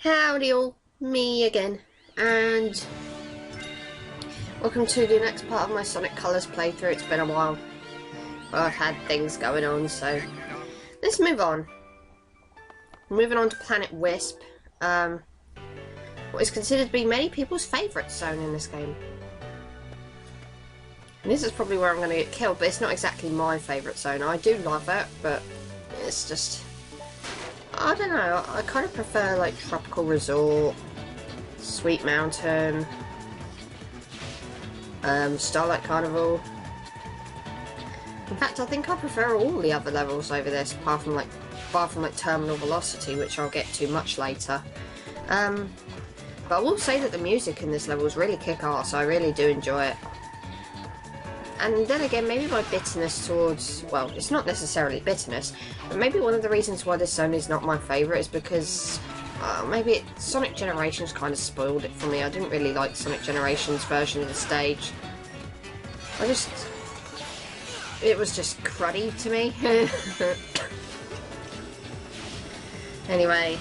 Howdy all, me again, and welcome to the next part of my Sonic Colors playthrough. It's been a while, but I've had things going on, so let's move on. Moving on to Planet Wisp, what is considered to be many people's favourite zone in this game. And this is probably where I'm going to get killed, but it's not exactly my favourite zone. I do love it, but it's just... I don't know, I kind of prefer like Tropical Resort, Sweet Mountain, Starlight Carnival. In fact, I think I prefer all the other levels over this, apart from like Terminal Velocity, which I'll get to much later. But I will say that the music in this level is really kick-ass. I really do enjoy it. And then again, maybe my bitterness towards, well, it's not necessarily bitterness, but maybe one of the reasons why this zone is not my favourite is because maybe Sonic Generations kind of spoiled it for me. I didn't really like Sonic Generations' version of the stage. It was just cruddy to me. Anyway,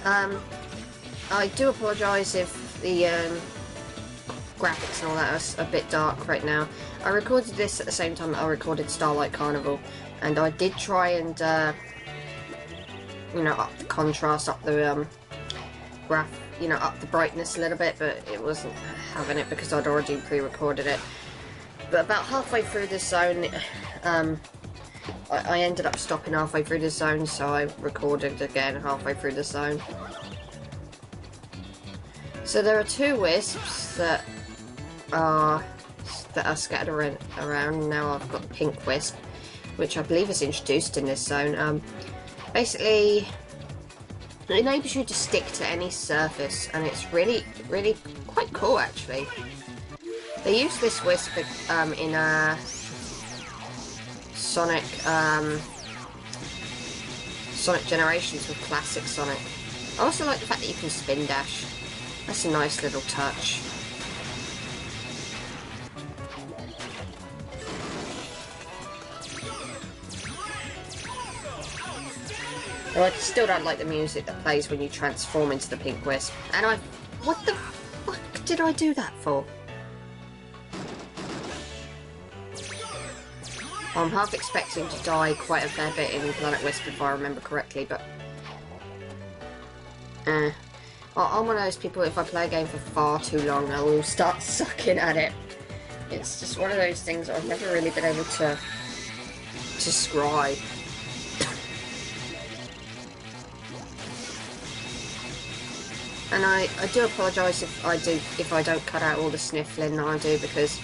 I do apologise if the graphics and all that are a bit dark right now. I recorded this at the same time that I recorded Starlight Carnival, and I did try and you know, up the contrast, up the up the brightness a little bit, but it wasn't having it because I'd already pre-recorded it. But about halfway through this zone, I ended up stopping halfway through the zone, so I recorded again halfway through the zone. So there are two wisps that are scattered around. Now I've got the pink wisp, which I believe is introduced in this zone. Basically, it enables you to stick to any surface, and it's really quite cool actually. They use this wisp in Sonic Generations with Classic Sonic. I also like the fact that you can spin dash. That's a nice little touch. Though I still don't like the music that plays when you transform into the pink wisp. And what the fuck did I do that for? I'm half expecting to die quite a fair bit in Planet Wisp if I remember correctly, but... I'm one of those people, if I play a game for far too long, I will start sucking at it. It's just one of those things I've never really been able to describe. And I do apologise if I don't cut out all the sniffling that I do, because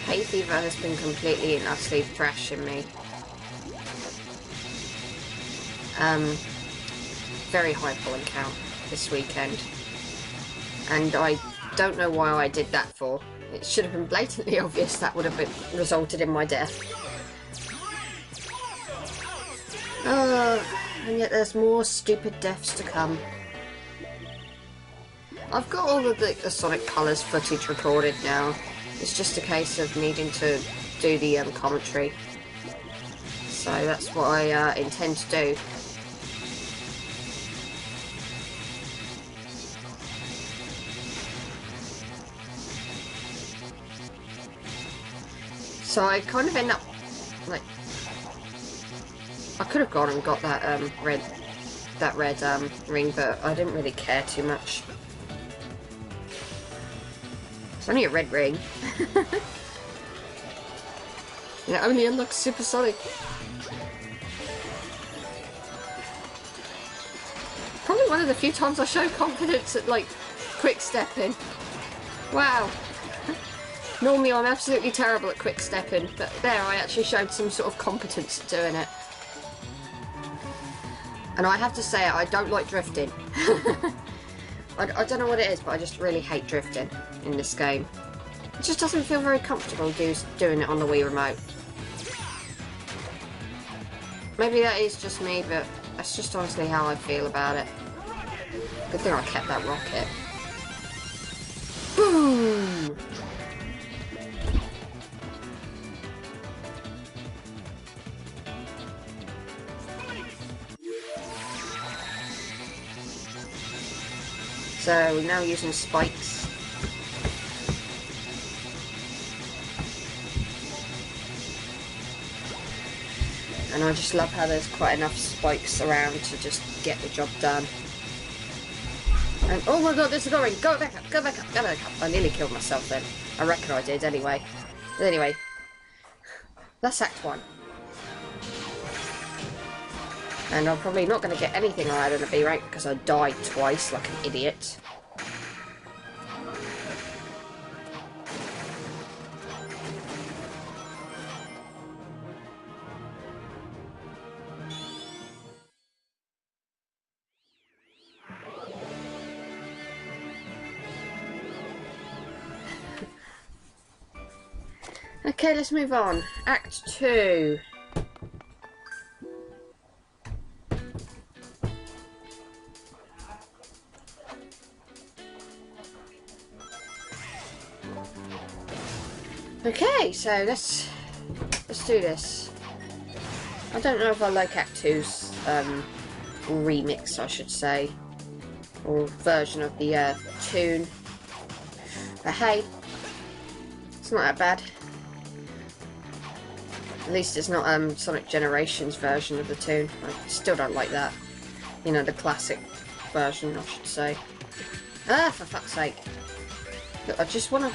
hay fever has been completely and utterly thrashing me. Very high pollen count this weekend, and I don't know why I did that for. It should have been blatantly obvious. That would have resulted in my death. And yet there's more stupid deaths to come. I've got all of the Sonic Colors footage recorded now. It's just a case of needing to do the commentary. So that's what I intend to do. So I kind of end up, like, I could have gone and got that red ring, but I didn't really care too much. It's only a red ring. And it only unlocks Supersonic. Probably one of the few times I show confidence at, like, quick stepping. Wow. Normally I'm absolutely terrible at quick stepping, but there I actually showed some sort of competence at doing it. And I have to say, I don't like drifting. I don't know what it is, but I just really hate drifting in this game. It just doesn't feel very comfortable doing it on the Wii remote. Maybe that is just me, but that's just honestly how I feel about it. Good thing I kept that rocket. Boom! So we're now using spikes. And I just love how there's quite enough spikes around to just get the job done. And oh my god, there's a going! Go back up, go back up, go back up. I nearly killed myself then. I reckon I did anyway. But anyway, that's Act 1. And I'm probably not going to get anything higher than a B rank because I died twice like an idiot. Okay, let's move on. Act 2. Okay, so let's do this. I don't know if I like Act 2's remix, I should say, or version of the tune. But hey, it's not that bad. At least it's not Sonic Generations version of the tune. I still don't like that. You know, the classic version, I should say. Ah, for fuck's sake! Look, I just wanna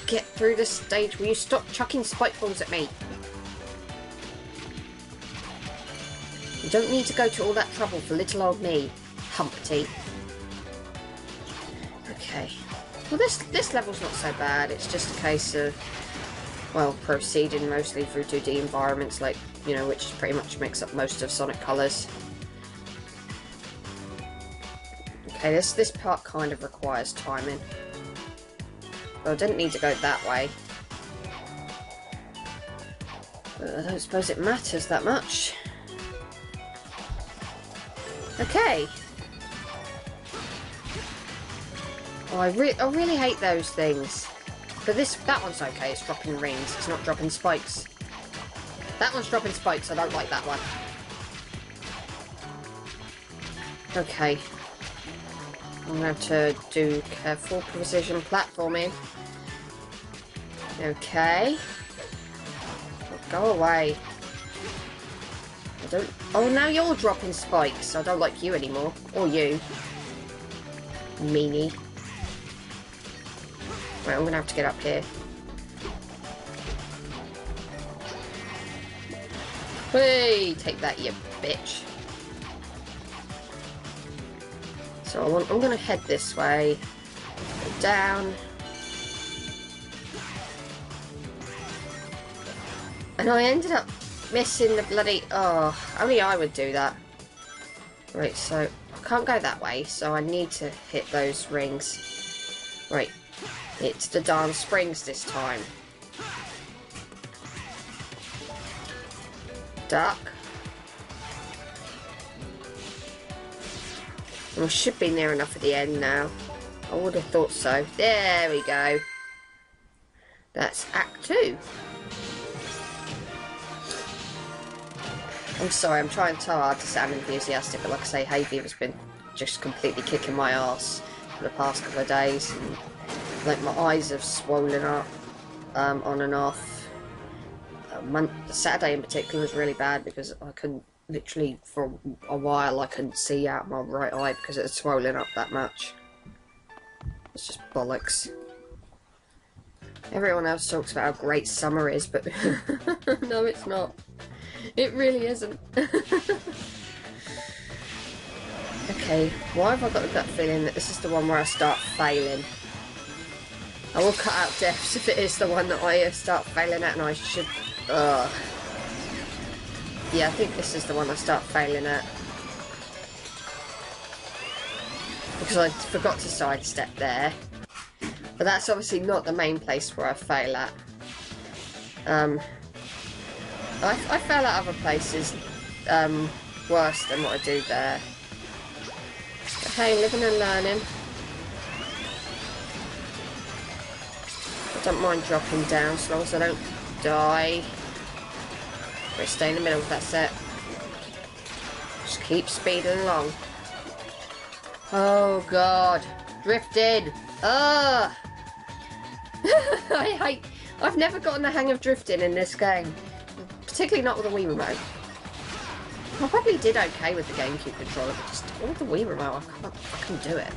get through this stage. Will you stop chucking spike balls at me? You don't need to go to all that trouble for little old me, Humpty. Okay. Well, this level's not so bad. It's just a case of, well, proceeding mostly through 2D environments, like, you know, which pretty much makes up most of Sonic Colors. Okay, this part kind of requires timing. Well, I didn't need to go that way. But I don't suppose it matters that much. Okay. Oh, I really hate those things. But that one's okay, it's dropping rings, it's not dropping spikes. That one's dropping spikes, I don't like that one. Okay. I'm going to have to do careful precision platforming. Okay. Oh, go away. I don't... Oh, now you're dropping spikes. I don't like you anymore. Or you. Meanie. Right, I'm going to have to get up here. Hey, take that, you bitch. So I'm going to head this way, go down, and I ended up missing the bloody, oh, only I would do that. Right, so I can't go that way, so I need to hit those rings. Right, it's the darn springs this time. Duck. We should be near enough at the end now. I would have thought so. There we go. That's Act 2. I'm sorry, I'm trying so hard to sound enthusiastic, but like I say, hay fever's been just completely kicking my ass for the past couple of days. And, like, my eyes have swollen up on and off. Saturday in particular was really bad because I couldn't, literally for a while I couldn't see out my right eye because it had swollen up that much. It's just bollocks. Everyone else talks about how great summer is, but no, it's not. It really isn't. Okay, why have I got the gut feeling that this is the one where I start failing? I will cut out deaths if it is the one that I start failing at, and I should... Yeah, I think this is the one I start failing at. Because I forgot to sidestep there. But that's obviously not the main place where I fail at. I fail at other places worse than what I do there. But hey, living and learning. I don't mind dropping down as long as I don't die. Right, stay in the middle of that set. Just keep speeding along. Oh god. Drifted. Ugh. I've never gotten the hang of drifting in this game. Particularly not with a Wii remote. I probably did okay with the GameCube controller, but just with the Wii remote, I couldn't do it.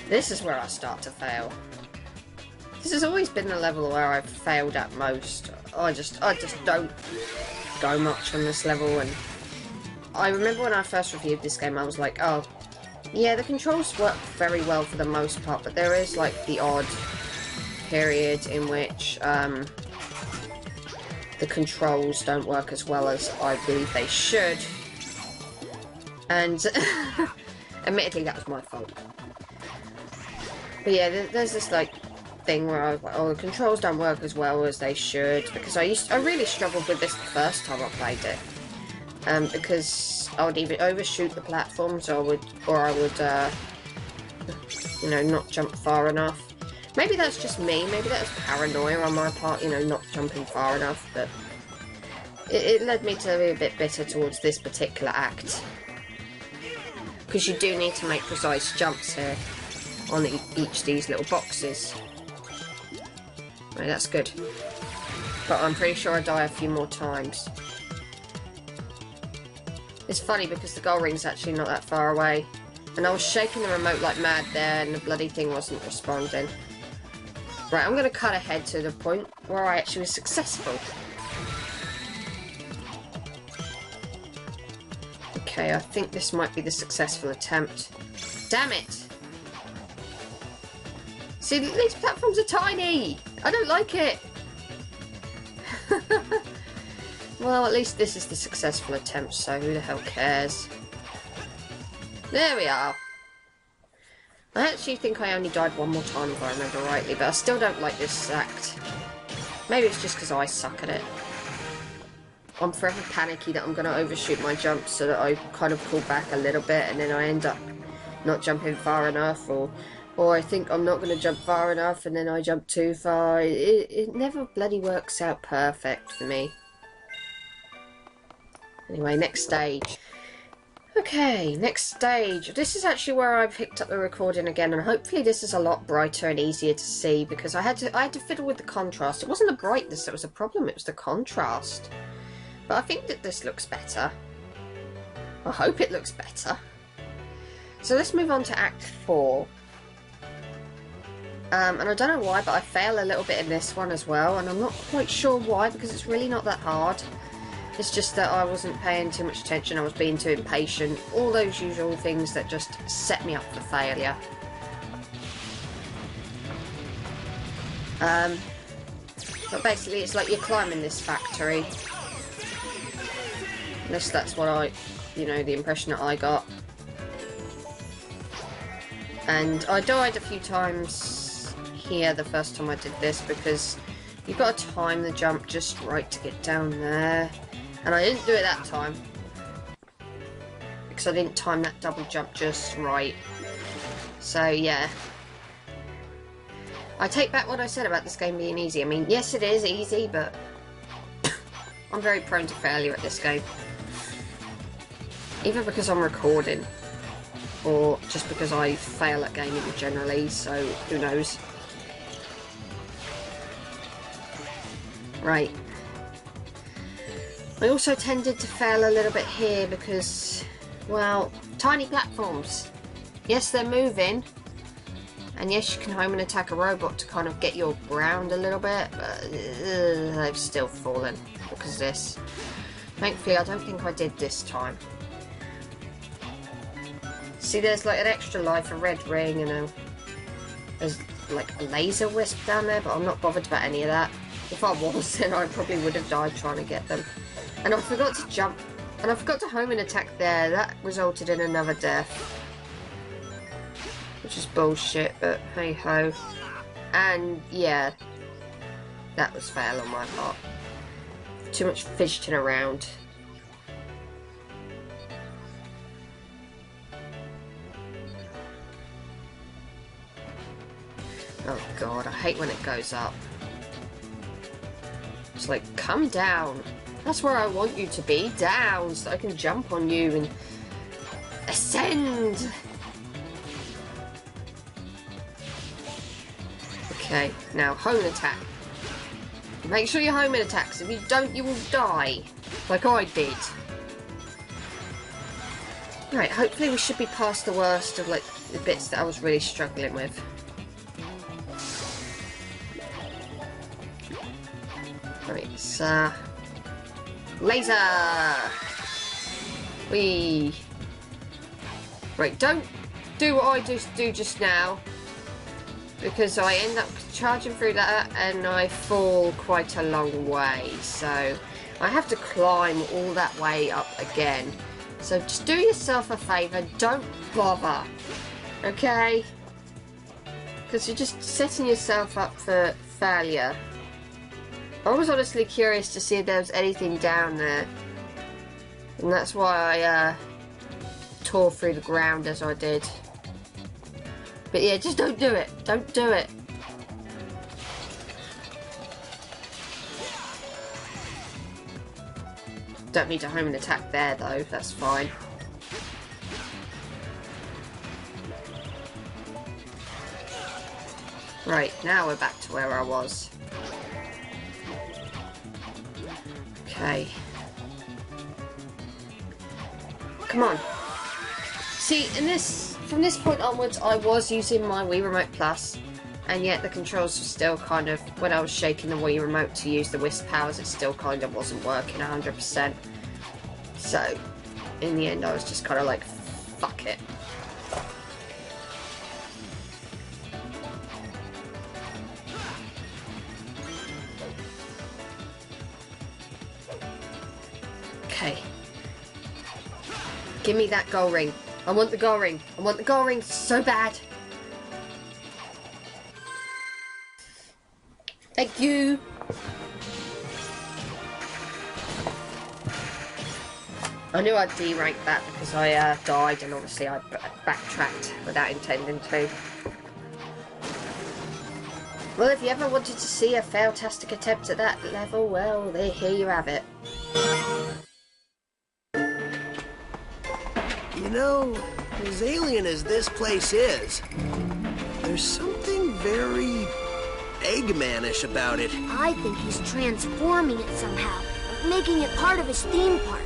This is where I start to fail. This has always been the level where I've failed at most. I just don't go much on this level, and I remember when I first reviewed this game, I was like, oh, yeah, the controls work very well for the most part, but there is like the odd period in which the controls don't work as well as I believe they should. And admittedly, that was my fault. But yeah, there's this like thing where I was like, oh, the controls don't work as well as they should, because I really struggled with this the first time I played it. Because I would either overshoot the platforms, or I would, you know, not jump far enough. Maybe that's just me. Maybe that's paranoia on my part, you know, not jumping far enough. But it led me to be a bit bitter towards this particular act, because you do need to make precise jumps here on each of these little boxes. Right, that's good. But I'm pretty sure I die a few more times. It's funny because the goal ring's actually not that far away. And I was shaking the remote like mad there, and the bloody thing wasn't responding. Right, I'm going to cut ahead to the point where I actually was successful. Okay, I think this might be the successful attempt. Damn it! See, these platforms are tiny! I don't like it! Well, at least this is the successful attempt, so who the hell cares? There we are. I actually think I only died one more time if I remember rightly, but I still don't like this act. Maybe it's just because I suck at it. I'm forever panicky that I'm going to overshoot my jumps, so that I kind of pull back a little bit and then I end up not jumping far enough, or I think I'm not going to jump far enough and then I jump too far. It never bloody works out perfect for me. Anyway, next stage. Okay, next stage. This is actually where I picked up the recording again, and hopefully this is a lot brighter and easier to see, because I had to fiddle with the contrast. It wasn't the brightness that was a problem, it was the contrast. But I think that this looks better. I hope it looks better. So let's move on to Act 4. And I don't know why, but I fail a little bit in this one as well, and I'm not quite sure why, because it's really not that hard. It's just that I wasn't paying too much attention, I was being too impatient, all those usual things that just set me up for failure. But basically it's like you're climbing this factory. At least that's what you know, the impression that I got. And I died a few times here the first time I did this, because you've got to time the jump just right to get down there. And I didn't do it that time, because I didn't time that double jump just right. So yeah, I take back what I said about this game being easy. I mean, yes, it is easy, but I'm very prone to failure at this game. Either because I'm recording, or just because I fail at gaming generally, so who knows. Right. I also tended to fail a little bit here because, well, tiny platforms. Yes, they're moving, and yes, you can home and attack a robot to kind of get your ground a little bit, but they've still fallen because of this. Thankfully, I don't think I did this time. See, there's like an extra life, a red ring, and there's like a laser wisp down there, but I'm not bothered about any of that. If I was, then I probably would have died trying to get them. And I forgot to jump, and I forgot to home and attack there. That resulted in another death, which is bullshit, but hey ho. And yeah, that was fail on my part. Too much fidgeting around. Oh god, I hate when it goes up. It's like, come down. That's where I want you to be, down, so I can jump on you and ascend. Okay, now home attack. Make sure you're home in attacks. If you don't, you will die. Like I did. Right, hopefully we should be past the worst of like the bits that I was really struggling with. Right, so laser! Whee! Right, don't do what I just do just now, because I end up charging through that and I fall quite a long way, so I have to climb all that way up again. So just do yourself a favour, don't bother, okay? Because you're just setting yourself up for failure. I was honestly curious to see if there was anything down there, and that's why I tore through the ground as I did. But yeah, just don't do it. Don't do it. Don't need to home and attack there though, that's fine. Right, now we're back to where I was. Okay. Come on. See, from this point onwards, I was using my Wii Remote Plus, and yet the controls were still kind of, when I was shaking the Wii Remote to use the Wisp powers, it still kind of wasn't working 100%. So, in the end, I was just kind of like, fuck it. Okay. Give me that gold ring. I want the gold ring. I want the gold ring so bad. Thank you. I knew I'd derank that because I died, and obviously I backtracked without intending to. Well, if you ever wanted to see a fail-tastic attempt at that level, well, here you have it. You know, as alien as this place is, there's something very Eggman-ish about it. I think he's transforming it somehow, making it part of his theme park.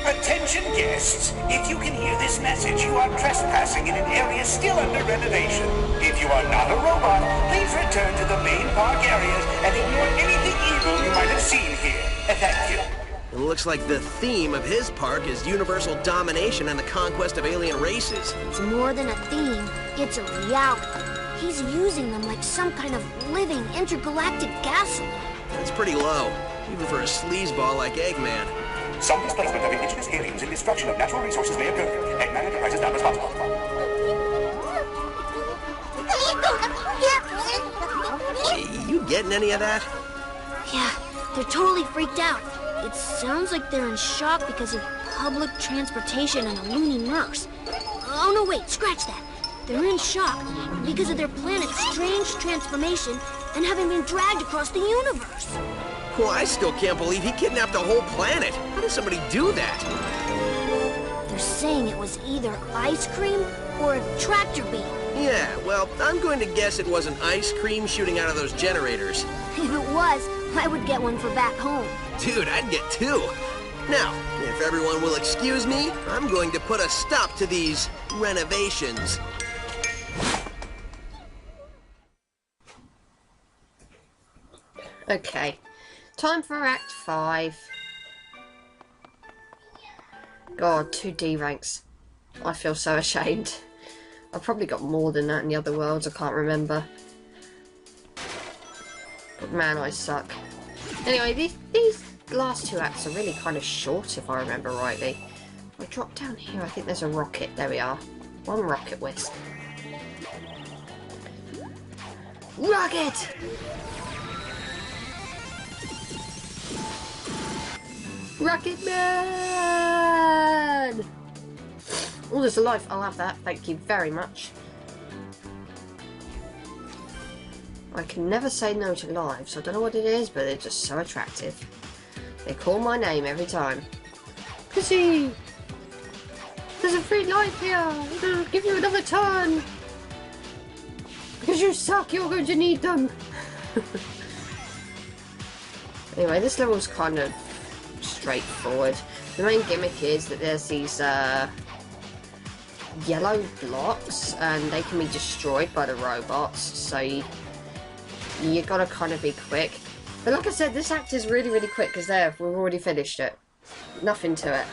Attention guests, if you can hear this message, you are trespassing in an area still under renovation. If you are not a robot, please return to the main park areas and ignore anything evil you might have seen here. Thank you. It looks like the theme of his park is universal domination and the conquest of alien races. It's more than a theme, it's a reality. He's using them like some kind of living intergalactic castle. That's pretty low, even for a sleazeball like Eggman. Some displacement of indigenous aliens and destruction of natural resources may occur. Eggman Enterprises not responsible. You getting any of that? Yeah, they're totally freaked out. It sounds like they're in shock because of public transportation and a loony nurse. Oh no, wait, scratch that. They're in shock because of their planet's strange transformation and having been dragged across the universe. Well, I still can't believe he kidnapped the whole planet. How does somebody do that? They're saying it was either ice cream or a tractor beam. Yeah, well, I'm going to guess it was an ice cream shooting out of those generators. If it was, I would get one for back home. Dude, I'd get two. Now, if everyone will excuse me, I'm going to put a stop to these renovations. Okay, time for Act 5. God, 2 D ranks. I feel so ashamed. I've probably got more than that in the other worlds, I can't remember. But man, I suck. Anyway, these last 2 acts are really kind of short, if I remember rightly. If I drop down here, I think there's a rocket. There we are. 1 rocket wisp. Rocket! Rocket Man! Oh, there's a life. I'll have that. Thank you very much. I can never say no to lives. I don't know what it is, but they're just so attractive. They call my name every time. Pussy! There's a free life here! It'll give you another turn! Because you suck, you're going to need them. Anyway, this level's kind of straightforward. The main gimmick is that there's these yellow blocks and they can be destroyed by the robots, so you gotta kind of be quick. But like I said, this act is really, really quick because we've already finished it. Nothing to it.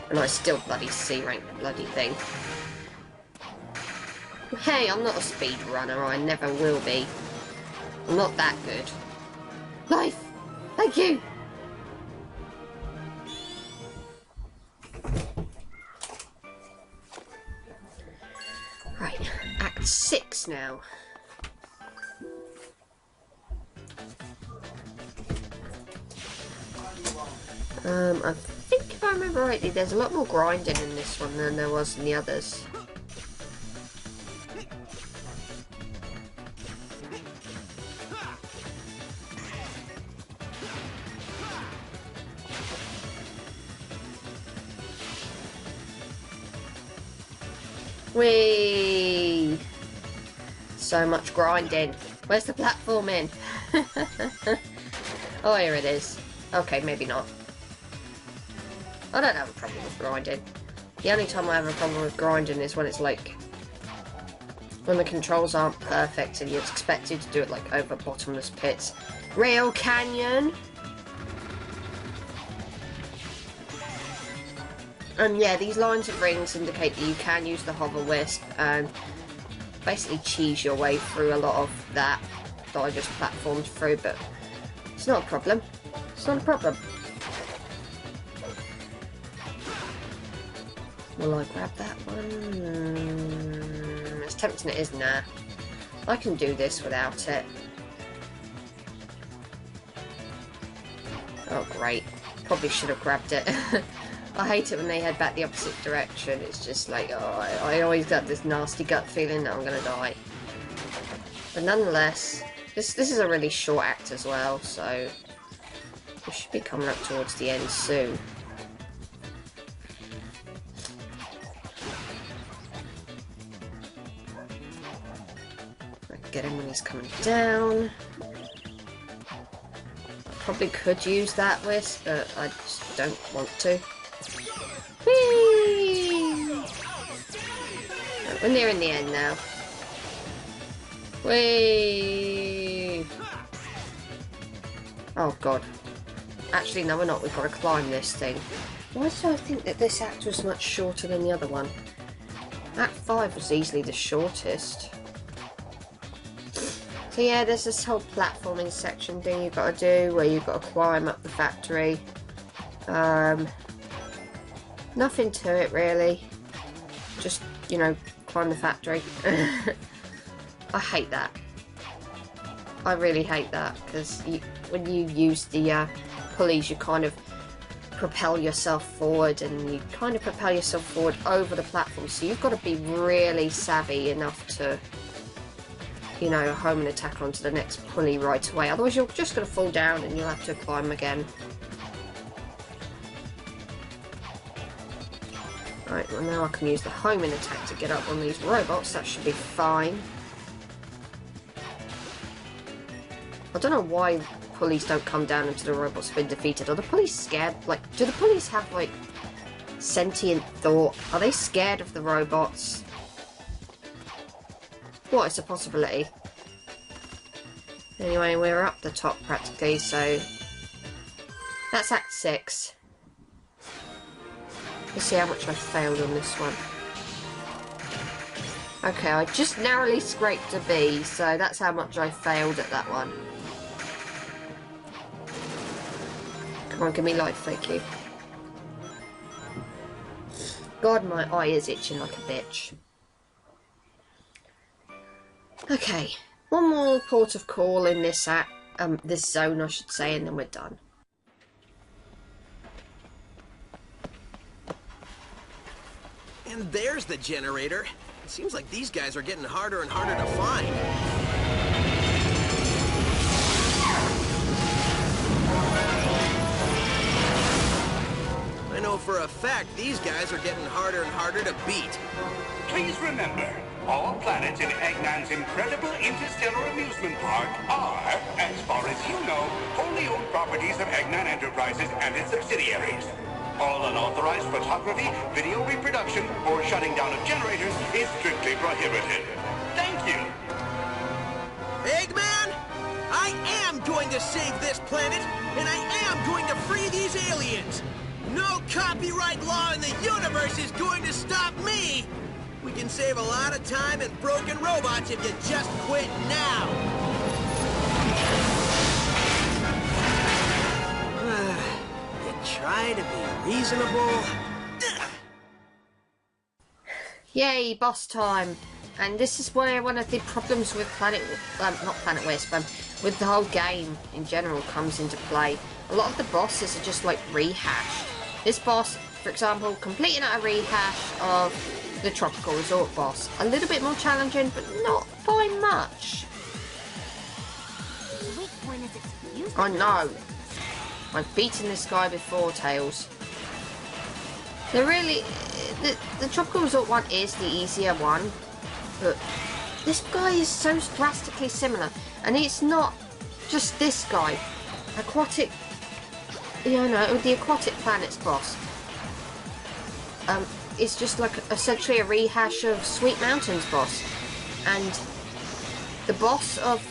And I still bloody C-rank the bloody thing. Hey, I'm not a speedrunner, I never will be. I'm not that good. Life! Thank you! Right, Act 6 now. I think if I remember rightly, there's a lot more grinding in this one than there was in the others. Whee! So much grinding. Where's the platforming? Oh, here it is. Okay, maybe not. I don't have a problem with grinding. The only time I have a problem with grinding is when it's like when the controls aren't perfect and you're expected to do it like over bottomless pits. Real canyon! And yeah, these lines of rings indicate that you can use the hover wisp and basically cheese your way through a lot of that I just platformed through, but it's not a problem. It's not a problem. Will I grab that one? It's tempting it is, nah. I can do this without it. Oh great. Probably should have grabbed it. I hate it when they head back the opposite direction. It's just like, oh, I always got this nasty gut feeling that I'm gonna die. But nonetheless, this is a really short act as well, so we should be coming up towards the end soon. Get him when he's coming down. I probably could use that wisp, but I just don't want to. Whee! Right, we're nearing the end now. Whee! Oh god. Actually, no, we're not. We've got to climb this thing. Why did I think that this act was much shorter than the other one? Act 5 was easily the shortest. So yeah, there's this whole platforming section thing you've got to do where you've got to climb up the factory. Nothing to it really. Just, you know, climb the factory. I hate that. I really hate that because when you use the pulleys, you kind of propel yourself forward and you kind of propel yourself forward over the platform. So you've got to be really savvy enough to, you know, home an attack onto the next pulley right away. Otherwise you're just going to fall down and you'll have to climb again. Right, well now I can use the homing attack to get up on these robots. That should be fine. I don't know why pulleys don't come down until the robots have been defeated. Are the pulleys scared? Like, do the pulleys have, like, sentient thought? Are they scared of the robots? What is a possibility? Anyway, we're up the top practically, so that's Act 6. Let's see how much I failed on this one. Okay, I just narrowly scraped a B, so that's how much I failed at that one. Come on, give me life, thank you. God, my eye is itching like a bitch. Okay, one more port of call in this this zone, I should say, and then we're done. And there's the generator. It seems like these guys are getting harder and harder to find. I know for a fact these guys are getting harder and harder to beat. Please remember, all planets in Eggman's incredible interstellar amusement park are, as far as you know, wholly owned properties of Eggman Enterprises and its subsidiaries. All unauthorized photography, video reproduction, or shutting down of generators is strictly prohibited. Thank you. Eggman, I am going to save this planet, and I am going to free these aliens. No copyright law in the universe is going to stop me. We can save a lot of time and broken robots if you just quit now. You try to be reasonable. Yay, boss time. And this is where one of the problems with not Planet Wisp, with the whole game in general comes into play. A lot of the bosses are just like rehashed. This boss, for example, completing a rehash of the Tropical Resort boss. A little bit more challenging, but not by much. I know. I've beaten this guy before, Tails. The Tropical Resort one is the easier one, but this guy is so drastically similar. And it's not just this guy. Aquatic... Yeah, I know, the Aquatic Planets boss. It's just like essentially a rehash of Sweet Mountains boss. And the boss of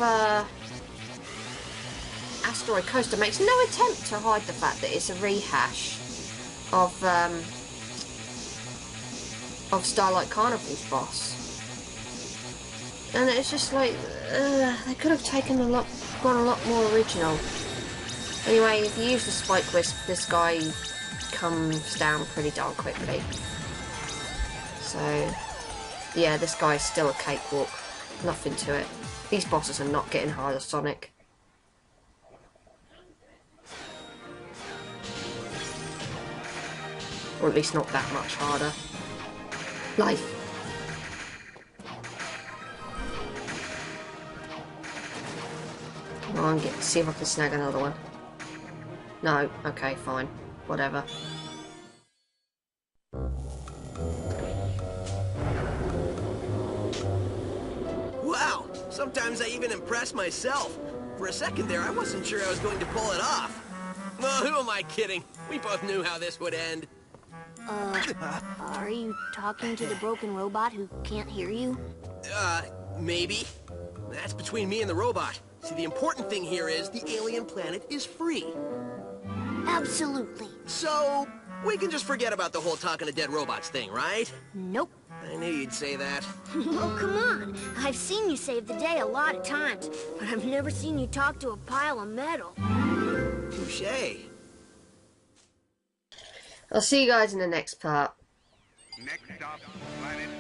Asteroid Coaster makes no attempt to hide the fact that it's a rehash of Starlight Carnival's boss. And it's just like, they could have taken gone a lot more original. Anyway, if you use the Spike Wisp, this guy comes down pretty darn quickly. So, yeah, this guy's still a cakewalk. Nothing to it. These bosses are not getting harder, Sonic. Or at least not that much harder. Life. Come on, see if I can snag another one. No, okay, fine. Whatever. Wow, sometimes I even impress myself. For a second there, I wasn't sure I was going to pull it off. Oh, who am I kidding? We both knew how this would end. Are you talking to the broken robot who can't hear you? Maybe. That's between me and the robot. See, the important thing here is the alien planet is free. Absolutely. So, we can just forget about the whole talking to dead robots thing, right? Nope. I knew you'd say that. Oh, come on. I've seen you save the day a lot of times, but I've never seen you talk to a pile of metal. Touché. I'll see you guys in the next part. Next stop, Planet